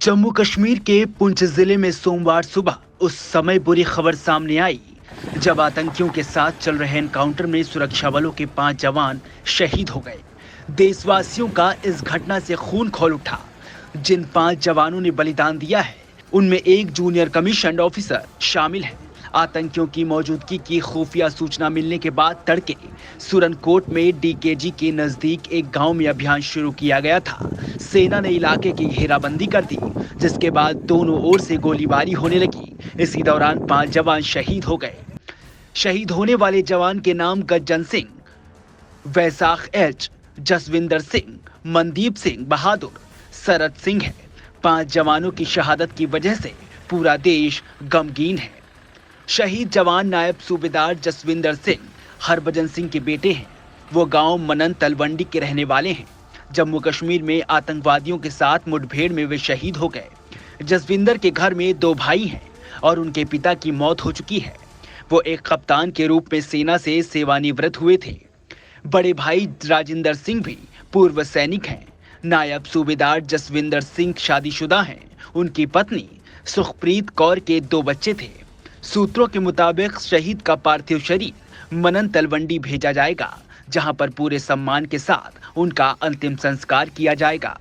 जम्मू कश्मीर के पुंछ जिले में सोमवार सुबह उस समय बुरी खबर सामने आई जब आतंकियों के साथ चल रहे एनकाउंटर में सुरक्षा बलों के 5 जवान शहीद हो गए। देशवासियों का इस घटना से खून खौल उठा। जिन 5 जवानों ने बलिदान दिया है उनमें एक जूनियर कमीशन ऑफिसर शामिल है। आतंकियों की मौजूदगी की खुफिया सूचना मिलने के बाद तड़के सुरनकोट में डीकेजी के नजदीक एक गांव में अभियान शुरू किया गया था। सेना ने इलाके की घेराबंदी कर दी, जिसके बाद दोनों ओर से गोलीबारी होने लगी। इसी दौरान 5 जवान शहीद हो गए। शहीद होने वाले जवान के नाम गज्जन सिंह, वैसाख एच, जसविंदर सिंह, मनदीप सिंह बहादुर, सरत सिंह है। 5 जवानों की शहादत की वजह से पूरा देश गमगीन है। शहीद जवान नायब सूबेदार जसविंदर सिंह हरभजन सिंह के बेटे हैं। वो गांव मनन तलवंडी के रहने वाले हैं। जम्मू कश्मीर में आतंकवादियों के साथ मुठभेड़ में वे शहीद हो गए। जसविंदर के घर में 2 भाई हैं और उनके पिता की मौत हो चुकी है। वो एक कप्तान के रूप में सेना से सेवानिवृत्त हुए थे। बड़े भाई राजिंदर सिंह भी पूर्व सैनिक हैं। नायब सूबेदार जसविंदर सिंह शादीशुदा हैं। उनकी पत्नी सुखप्रीत कौर के 2 बच्चे थे। सूत्रों के मुताबिक शहीद का पार्थिव शरीर मनन तलवंडी भेजा जाएगा, जहां पर पूरे सम्मान के साथ उनका अंतिम संस्कार किया जाएगा।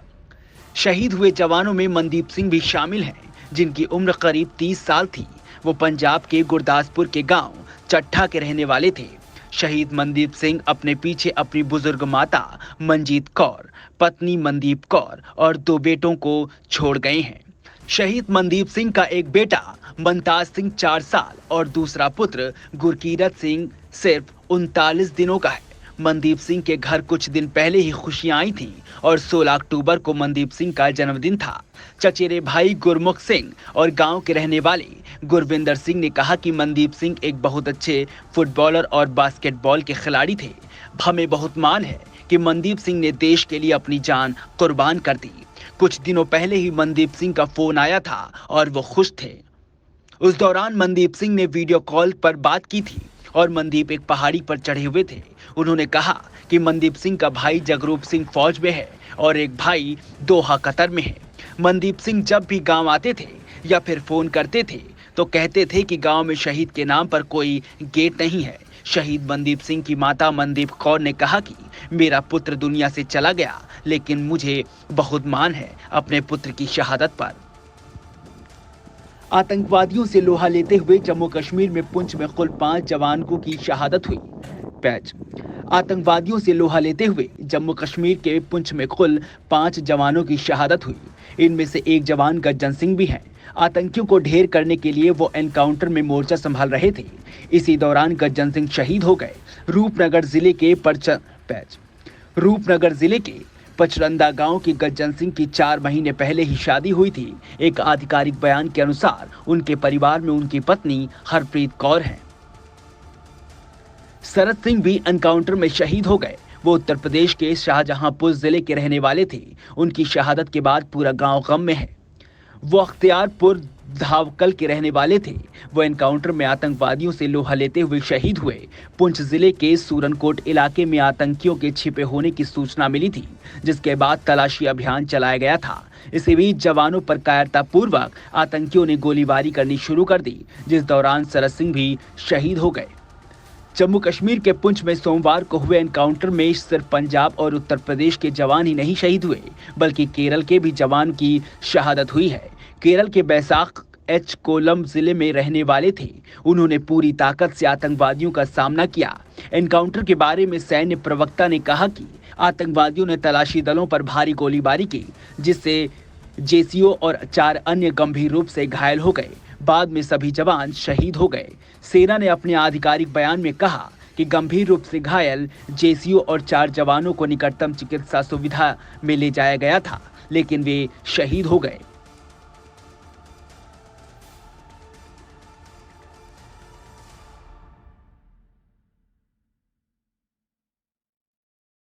शहीद हुए जवानों में मनदीप सिंह भी शामिल हैं, जिनकी उम्र करीब 30 साल थी। वो पंजाब के गुरदासपुर के गांव चट्ठा के रहने वाले थे। शहीद मनदीप सिंह अपने पीछे अपनी बुजुर्ग माता मंजीत कौर, पत्नी मनदीप कौर और 2 बेटों को छोड़ गए हैं। शहीद मनदीप सिंह का एक बेटा मनताज सिंह 4 साल और दूसरा पुत्र गुरकीरत सिंह सिर्फ 39 दिनों का है। मनदीप सिंह के घर कुछ दिन पहले ही खुशियां आई थीं और 16 अक्टूबर को मनदीप सिंह का जन्मदिन था। चचेरे भाई गुरमुख सिंह और गांव के रहने वाले गुरविंदर सिंह ने कहा कि मनदीप सिंह एक बहुत अच्छे फुटबॉलर और बास्केटबॉल के खिलाड़ी थे। हमें बहुत मान है कि मनदीप सिंह ने देश के लिए अपनी जान कुर्बान कर दी। कुछ दिनों पहले ही मनदीप सिंह का फोन आया था और वो खुश थे। उस दौरान मनदीप सिंह ने वीडियो कॉल पर बात की थी और मनदीप एक पहाड़ी पर चढ़े हुए थे। उन्होंने कहा कि मनदीप सिंह का भाई जगरूप सिंह फौज में है और एक भाई दोहा कतर में है। मनदीप सिंह जब भी गांव आते थे या फिर फोन करते थे तो कहते थे कि गांव में शहीद के नाम पर कोई गेट नहीं है। शहीद मनदीप सिंह की माता मनदीप कौर ने कहा कि मेरा पुत्र दुनिया से चला गया, लेकिन मुझे बहुत मान है अपने पुत्र की शहादत पर। आतंकवादियों से लोहा लेते हुए जम्मू कश्मीर में पुंछ में कुल 5 जवानों की शहादत हुई। पैच आतंकवादियों से लोहा लेते हुए जम्मू कश्मीर के पुंछ में कुल 5 जवानों की शहादत हुई। इनमें से एक जवान गज्जन सिंह भी हैं। आतंकियों को ढेर करने के लिए वो एनकाउंटर में मोर्चा संभाल रहे थे। इसी दौरान गज्जन सिंह शहीद हो गए। रूपनगर जिले के पचरंदा गांव की गज्जन सिंह की 4 महीने पहले ही शादी हुई थी। एक आधिकारिक बयान के अनुसार उनके परिवार में उनकी पत्नी हरप्रीत कौर हैं। सरत सिंह भी एनकाउंटर में शहीद हो गए। वो उत्तर प्रदेश के शाहजहांपुर जिले के रहने वाले थे। उनकी शहादत के बाद पूरा गांव गम में है। वो अख्तियारपुर धावकल के रहने वाले थे। वो एनकाउंटर में आतंकवादियों से लोहा लेते हुए शहीद हुए। पुंछ जिले के सूरनकोट इलाके में आतंकियों के छिपे होने की सूचना मिली थी, जिसके बाद तलाशी अभियान चलाया गया था। इसी बीच जवानों पर कायरतापूर्वक आतंकियों ने गोलीबारी करनी शुरू कर दी, जिस दौरान सरत सिंह भी शहीद हो गए। जम्मू कश्मीर के पुंछ में सोमवार को हुए एनकाउंटर में सिर्फ पंजाब और उत्तर प्रदेश के जवान ही नहीं शहीद हुए, बल्कि केरल के भी जवान की शहादत हुई है। केरल के बैसाख एच कोलम जिले में रहने वाले थे। उन्होंने पूरी ताकत से आतंकवादियों का सामना किया। एनकाउंटर के बारे में सैन्य प्रवक्ता ने कहा कि आतंकवादियों ने तलाशी दलों पर भारी गोलीबारी की, जिससे जेसीओ और 4 अन्य गंभीर रूप से घायल हो गए। बाद में सभी जवान शहीद हो गए। सेना ने अपने आधिकारिक बयान में कहा कि गंभीर रूप से घायल जेसीओ और 4 जवानों को निकटतम चिकित्सा सुविधा में ले जाया गया था, लेकिन वे शहीद हो गए।